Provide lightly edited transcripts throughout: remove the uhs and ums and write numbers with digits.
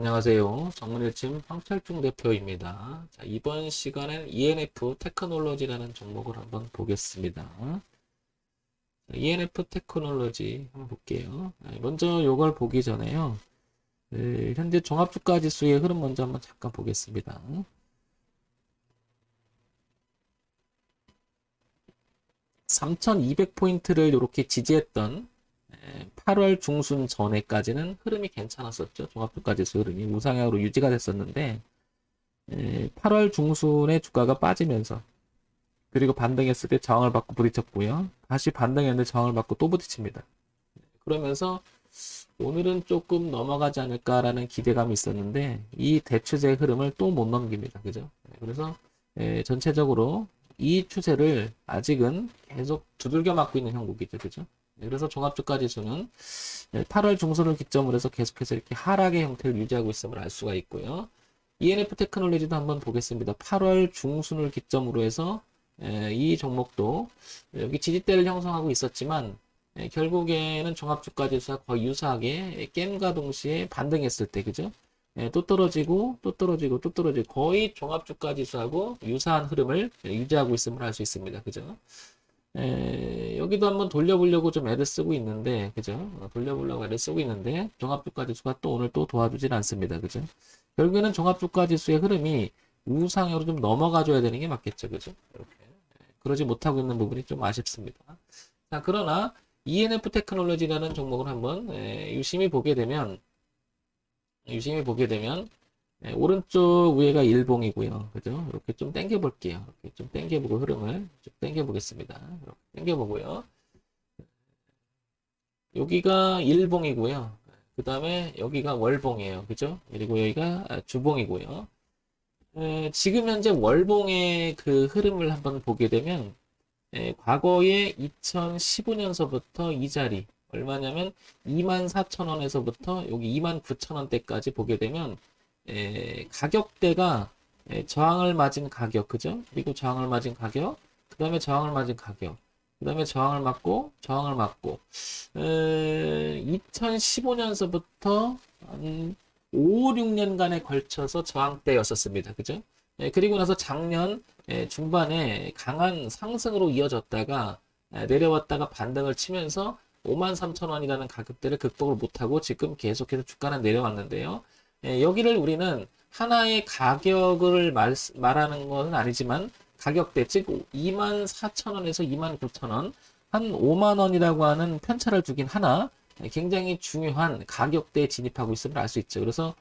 안녕하세요. 정문일침 황철중 대표입니다. 자, 이번 시간엔 ENF 테크놀로지라는 종목을 한번 보겠습니다. 자, ENF 테크놀로지 한번 볼게요. 먼저 이걸 보기 전에요. 현재 종합주가 지수의 흐름 먼저 한번 잠깐 보겠습니다. 3200포인트를 이렇게 지지했던 8월 중순 전에까지는 흐름이 괜찮았었죠. 종합주가 지수 흐름이 우상향으로 유지가 됐었는데 8월 중순에 주가가 빠지면서 그리고 반등했을 때 저항을 받고 부딪혔고요. 다시 반등했는데 저항을 받고 또 부딪힙니다. 그러면서 오늘은 조금 넘어가지 않을까라는 기대감이 있었는데 이 대추세의 흐름을 또 못 넘깁니다. 그죠? 그래서 전체적으로 이 추세를 아직은 계속 두들겨 맞고 있는 형국이죠. 그죠? 그래서 종합주가 지수는 8월 중순을 기점으로 해서 계속해서 이렇게 하락의 형태를 유지하고 있음을 알 수가 있고요. ENF 테크놀로지도 한번 보겠습니다. 8월 중순을 기점으로 해서 이 종목도 여기 지지대를 형성하고 있었지만 결국에는 종합주가지수와 거의 유사하게 깸과 동시에 반등했을 때 그죠? 또 떨어지고 또 떨어지고 또 떨어지고 거의 종합주가지수하고 유사한 흐름을 유지하고 있음을 알 수 있습니다. 그죠? 여기도 한번 돌려보려고 좀 애를 쓰고 있는데, 그죠? 돌려보려고 애를 쓰고 있는데, 종합주가지수가 또 오늘 또 도와주질 않습니다. 그죠? 결국에는 종합주가지수의 흐름이 우상향으로 좀 넘어가줘야 되는 게 맞겠죠. 그죠? 이렇게. 그러지 못하고 있는 부분이 좀 아쉽습니다. 자, 그러나 ENF 테크놀로지라는 종목을 한번 유심히 보게 되면 오른쪽 위에가 일봉이고요. 그죠? 이렇게 좀 당겨 볼게요. 이렇게 좀 당겨 보고 흐름을 좀 당겨 보겠습니다. 이렇게 당겨 보고요. 여기가 일봉이고요. 그 다음에 여기가 월봉이에요. 그죠? 그리고 여기가 주봉이고요. 지금 현재 월봉의 그 흐름을 한번 보게 되면 과거에 2015년서부터 이 자리 얼마냐면 24,000원에서부터 여기 29,000원대까지 보게 되면 가격대가 저항을 맞은 가격 그죠? 그리고 저항을 맞은 가격 그 다음에 저항을 맞은 가격 그 다음에 저항을 맞고 저항을 맞고 2015년서부터 한 5, 6년간에 걸쳐서 저항대였었습니다. 그죠? 그리고 나서 작년 중반에 강한 상승으로 이어졌다가 내려왔다가 반등을 치면서 53,000원이라는 가격대를 극복을 못하고 지금 계속해서 주가는 내려왔는데요. 여기를 우리는 하나의 가격을 말하는 것은 아니지만 가격대 즉 24,000원에서 29,000원 한 5만원이라고 하는 편차를 두긴 하나 굉장히 중요한 가격대에 진입하고 있음을 알 수 있죠. 그래서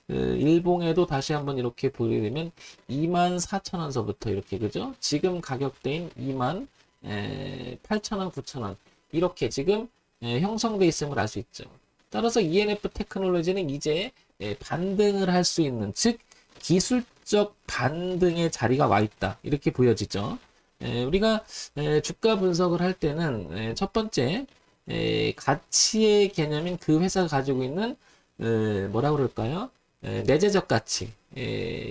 일봉에도 다시 한번 이렇게 보게 되면 24,000원서부터 이렇게 그죠? 지금 가격대인 28,000원, 9,000원 이렇게 지금 형성돼 있음을 알 수 있죠. 따라서 ENF 테크놀로지는 이제 반등을 할 수 있는 즉 기술적 반등의 자리가 와 있다 이렇게 보여지죠. 우리가 주가 분석을 할 때는 첫 번째 가치의 개념인 그 회사가 가지고 있는 뭐라 그럴까요? 내재적 가치.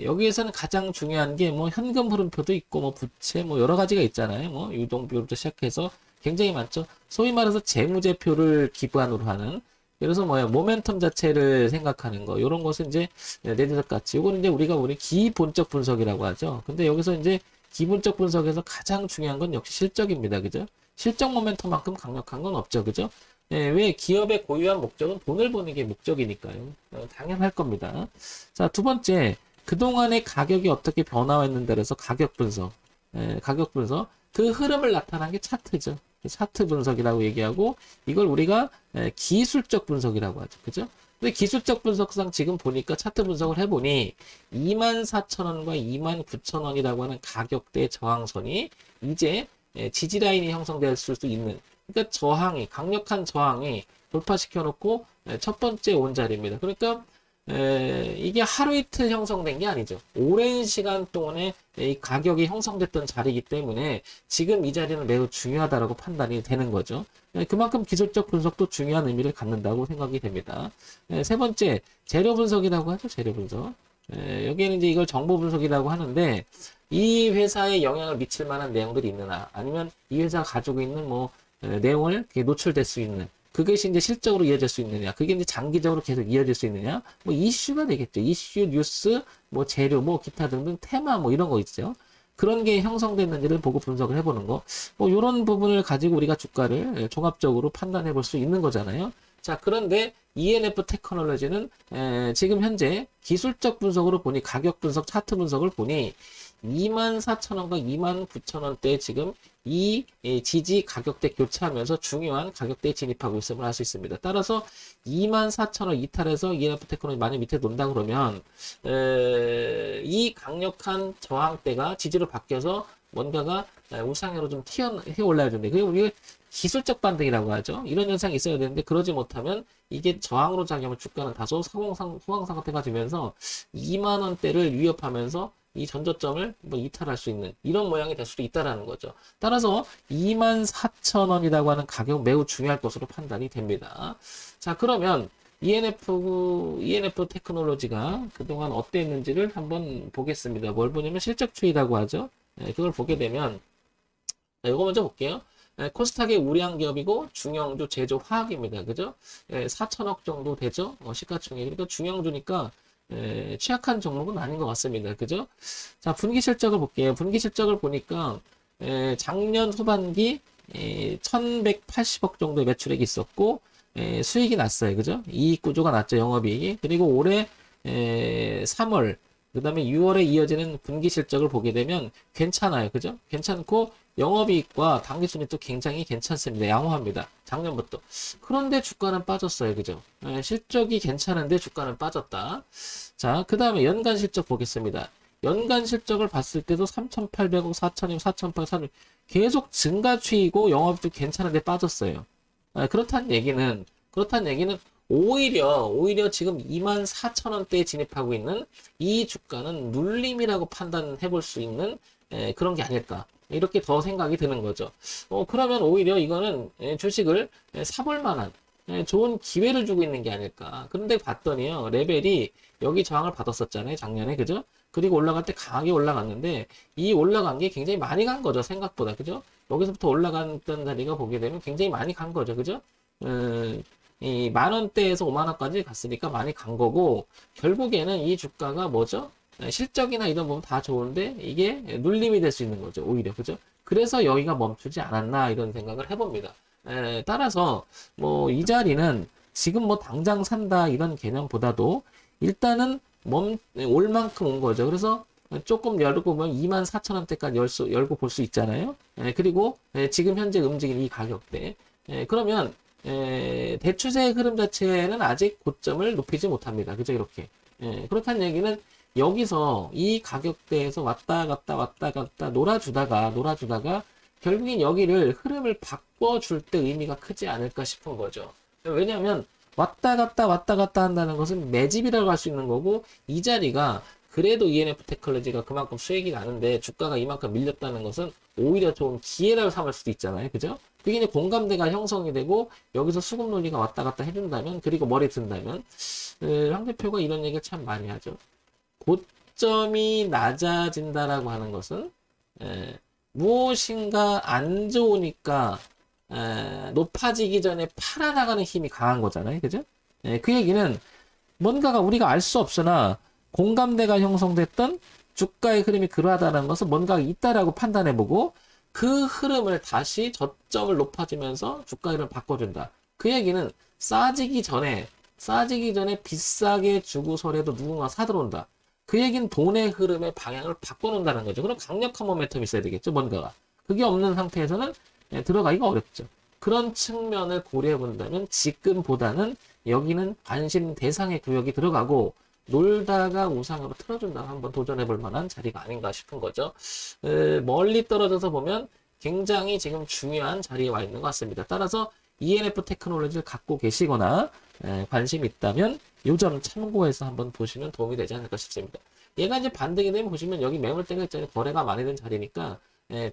여기에서는 가장 중요한 게 뭐 현금 흐름표도 있고 뭐 부채 뭐 여러 가지가 있잖아요. 뭐 유동비로부터 시작해서 굉장히 많죠. 소위 말해서 재무제표를 기반으로 하는 그래서 뭐야 모멘텀 자체를 생각하는 거 이런 것은 이제 내재적 가치. 이거는 이제 우리 기본적 분석이라고 하죠. 근데 여기서 이제 기본적 분석에서 가장 중요한 건 역시 실적입니다. 그죠? 실적 모멘텀만큼 강력한 건 없죠. 그죠? 왜 기업의 고유한 목적은 돈을 버는 게 목적이니까요. 당연할 겁니다. 자, 두 번째, 그동안의 가격이 어떻게 변화했는데 그래서 가격 분석. 가격 분석. 그 흐름을 나타난 게 차트죠. 차트 분석이라고 얘기하고 이걸 우리가 기술적 분석이라고 하죠. 그죠? 근데 기술적 분석상 지금 보니까 차트 분석을 해보니 24,000원과 29,000원이라고 하는 가격대 저항선이 이제 지지 라인이 형성될 수 있는 그러니까 강력한 저항이 돌파시켜 놓고 첫 번째 온 자리입니다. 그러니까 이게 하루 이틀 형성된 게 아니죠. 오랜 시간 동안에 이 가격이 형성됐던 자리이기 때문에 지금 이 자리는 매우 중요하다고 판단이 되는 거죠. 그만큼 기술적 분석도 중요한 의미를 갖는다고 생각이 됩니다. 세 번째, 재료 분석이라고 하죠. 재료 분석. 여기에는 이제 이걸 정보 분석이라고 하는데 이 회사에 영향을 미칠 만한 내용들이 있느냐 아니면 이 회사가 가지고 있는 뭐 내용을 노출될 수 있는 그것이 이제 실적으로 이어질 수 있느냐, 그게 이제 장기적으로 계속 이어질 수 있느냐, 뭐 이슈가 되겠죠. 이슈, 뉴스, 뭐 재료, 뭐 기타 등등 테마 뭐 이런 거 있죠. 그런 게 형성됐는지를 보고 분석을 해보는 거. 뭐 이런 부분을 가지고 우리가 주가를 종합적으로 판단해 볼 수 있는 거잖아요. 자, 그런데 ENF 테크놀로지는 지금 현재 기술적 분석으로 보니, 가격 분석, 차트 분석을 보니 24,000원과 29,000원대 지금 이 지지 가격대 교차하면서 중요한 가격대에 진입하고 있음을 알 수 있습니다. 따라서 24,000원 이탈해서 ENF 테크놀로지 만약 밑에 논다 그러면 이 강력한 저항대가 지지로 바뀌어서 뭔가가 우상향으로 좀 튀어 올라야 되는데, 그게 우리 기술적 반등이라고 하죠. 이런 현상이 있어야 되는데 그러지 못하면 이게 저항으로 작용하면 주가는 다소 소강 상태가 되면서 2만 원대를 위협하면서 이 전저점을 뭐 이탈할 수 있는 이런 모양이 될 수도 있다라는 거죠. 따라서 24,000원이라고 하는 가격 매우 중요할 것으로 판단이 됩니다. 자, 그러면 ENF 테크놀로지가 그동안 어땠는지를 한번 보겠습니다. 뭘 보냐면 실적 추이라고 하죠. 그걸 보게 되면 이거 먼저 볼게요. 코스닥의 우량 기업이고 중형주 제조 화학입니다. 그죠? 4천억 정도 되죠? 시가총액. 그러니까 중형주니까 취약한 종목은 아닌 것 같습니다. 그죠? 자, 분기 실적을 볼게요. 분기 실적을 보니까 작년 후반기 1180억 정도의 매출액이 있었고 수익이 났어요. 그죠? 이익 구조가 났죠. 영업이익이. 그리고 올해 3월 그 다음에 6월에 이어지는 분기 실적을 보게 되면 괜찮아요. 그죠? 괜찮고 영업이익과 당기순이익도 굉장히 괜찮습니다. 양호합니다. 작년부터. 그런데 주가는 빠졌어요. 그죠? 실적이 괜찮은데 주가는 빠졌다. 자, 그 다음에 연간 실적 보겠습니다. 연간 실적을 봤을 때도 3,800억, 4,000억, 4,800억, 4,000억 계속 증가 추이고 영업이익도 괜찮은데 빠졌어요. 그렇다는 얘기는 오히려 지금 24,000원대에 진입하고 있는 이 주가는 눌림이라고 판단해 볼 수 있는 그런 게 아닐까. 이렇게 더 생각이 드는 거죠. 그러면 오히려 이거는 주식을 사볼 만한 좋은 기회를 주고 있는 게 아닐까. 그런데 봤더니요, 레벨이 여기 저항을 받았었잖아요, 작년에. 그죠? 그리고 올라갈 때 강하게 올라갔는데 이 올라간 게 굉장히 많이 간 거죠, 생각보다. 그죠? 여기서부터 올라갔던 자리가 보게 되면 굉장히 많이 간 거죠. 그죠? 이 만원대에서 5만원까지 갔으니까 많이 간 거고, 결국에는 이 주가가 뭐죠? 실적이나 이런 부분 다 좋은데 이게 눌림이 될 수 있는 거죠, 오히려. 그죠? 그래서 여기가 멈추지 않았나 이런 생각을 해봅니다. 따라서 뭐 이 자리는 지금 뭐 당장 산다 이런 개념보다도 일단은 올 만큼 온 거죠. 그래서 조금 열고 보면 24,000원대까지 열고 볼 수 있잖아요. 그리고 지금 현재 움직이는 이 가격대. 그러면 대추세의 흐름 자체는 아직 고점을 높이지 못합니다. 그죠? 이렇게. 그렇다는 얘기는 여기서 이 가격대에서 왔다 갔다 놀아주다가 결국엔 여기를 흐름을 바꿔줄 때 의미가 크지 않을까 싶은 거죠. 왜냐하면 왔다 갔다 한다는 것은 매집이라고 할 수 있는 거고, 이 자리가 그래도 ENF 테크놀로지가 그만큼 수익이 나는데 주가가 이만큼 밀렸다는 것은 오히려 좀 기회라고 삼을 수도 있잖아요. 그죠? 그게 이제 공감대가 형성이 되고 여기서 수급 논리가 왔다 갔다 해준다면, 그리고 머리 든다면, 황 대표가 이런 얘기를 참 많이 하죠. 고점이 낮아진다라고 하는 것은 무엇인가 안 좋으니까 높아지기 전에 팔아나가는 힘이 강한 거잖아요. 그죠? 그 얘기는 뭔가가 우리가 알 수 없으나 공감대가 형성됐던 주가의 흐름이 그러하다는 것은 뭔가가 있다라고 판단해보고 그 흐름을 다시 저점을 높아지면서 주가 흐름을 바꿔준다. 그 얘기는 싸지기 전에 비싸게 주고서라도 누군가 사들어온다. 그 얘기는 돈의 흐름의 방향을 바꿔놓는다는 거죠. 그럼 강력한 모멘텀이 있어야 되겠죠, 뭔가가. 그게 없는 상태에서는 들어가기가 어렵죠. 그런 측면을 고려해 본다면 지금보다는 여기는 관심 대상의 구역이 들어가고 놀다가 우상으로 틀어준다고 한번 도전해 볼 만한 자리가 아닌가 싶은 거죠. 멀리 떨어져서 보면 굉장히 지금 중요한 자리에 와 있는 것 같습니다. 따라서 ENF 테크놀로지를 갖고 계시거나 관심이 있다면 요 점 참고해서 한번 보시면 도움이 되지 않을까 싶습니다. 얘가 이제 반등이 되면 보시면 여기 매물대가 있잖아요. 거래가 많이 된 자리니까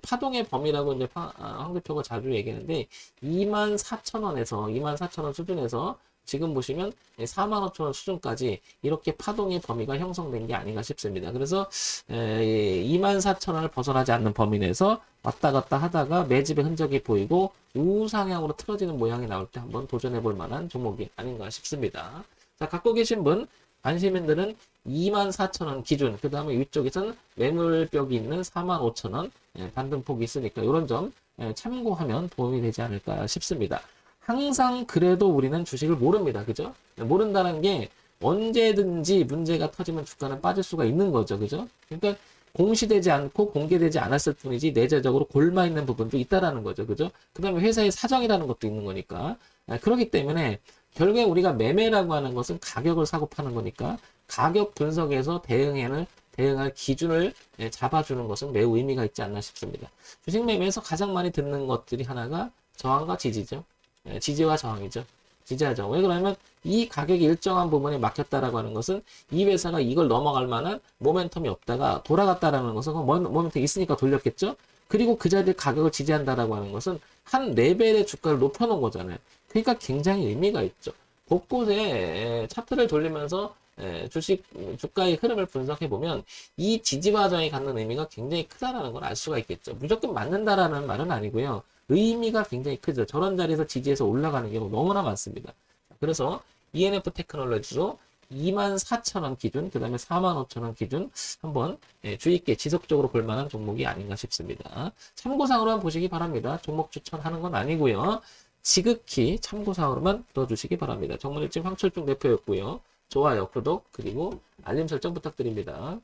파동의 범위라고 이제 황 대표가 자주 얘기하는데 24,000원에서 24,000원 수준에서 지금 보시면 45,000원 수준까지 이렇게 파동의 범위가 형성된 게 아닌가 싶습니다. 그래서 24,000원을 벗어나지 않는 범위 내에서 왔다 갔다 하다가 매집의 흔적이 보이고 우상향으로 틀어지는 모양이 나올 때 한번 도전해 볼 만한 종목이 아닌가 싶습니다. 자, 갖고 계신 분, 관심 있는 분은 24,000원 기준, 그 다음에 위쪽에서는 매물벽이 있는 45,000원 반등폭이 있으니까 이런 점 참고하면 도움이 되지 않을까 싶습니다. 항상 그래도 우리는 주식을 모릅니다. 그죠? 모른다는 게 언제든지 문제가 터지면 주가는 빠질 수가 있는 거죠. 그죠? 그러니까 공시되지 않고 공개되지 않았을 뿐이지 내재적으로 골마 있는 부분도 있다라는 거죠. 그죠? 그 다음에 회사의 사정이라는 것도 있는 거니까. 그렇기 때문에 결국에 우리가 매매라고 하는 것은 가격을 사고 파는 거니까 가격 분석에서 대응할 기준을 잡아주는 것은 매우 의미가 있지 않나 싶습니다. 주식 매매에서 가장 많이 듣는 것들이 하나가 저항과 지지죠. 지지와 저항이죠. 지지와 저항. 왜 그러냐면 이 가격이 일정한 부분에 막혔다라고 하는 것은 이 회사가 이걸 넘어갈 만한 모멘텀이 없다가 돌아갔다라는 것은 모멘텀이 있으니까 돌렸겠죠. 그리고 그 자리에 가격을 지지한다라고 하는 것은 한 레벨의 주가를 높여놓은 거잖아요. 그러니까 굉장히 의미가 있죠. 곳곳에 차트를 돌리면서 주가의 흐름을 분석해 보면 이 지지와 저항이 갖는 의미가 굉장히 크다라는 걸 알 수가 있겠죠. 무조건 맞는다라는 말은 아니고요. 의미가 굉장히 크죠. 저런 자리에서 지지해서 올라가는 경우 너무나 많습니다. 그래서 ENF 테크놀로지도 24,000원 기준, 그 다음에 45,000원 기준 한번 주의 있게 지속적으로 볼 만한 종목이 아닌가 싶습니다. 참고사항으로만 보시기 바랍니다. 종목 추천하는 건 아니고요. 지극히 참고사항으로만 넣어주시기 바랍니다. 정문일집 황철중 대표였고요. 좋아요, 구독, 그리고 알림 설정 부탁드립니다.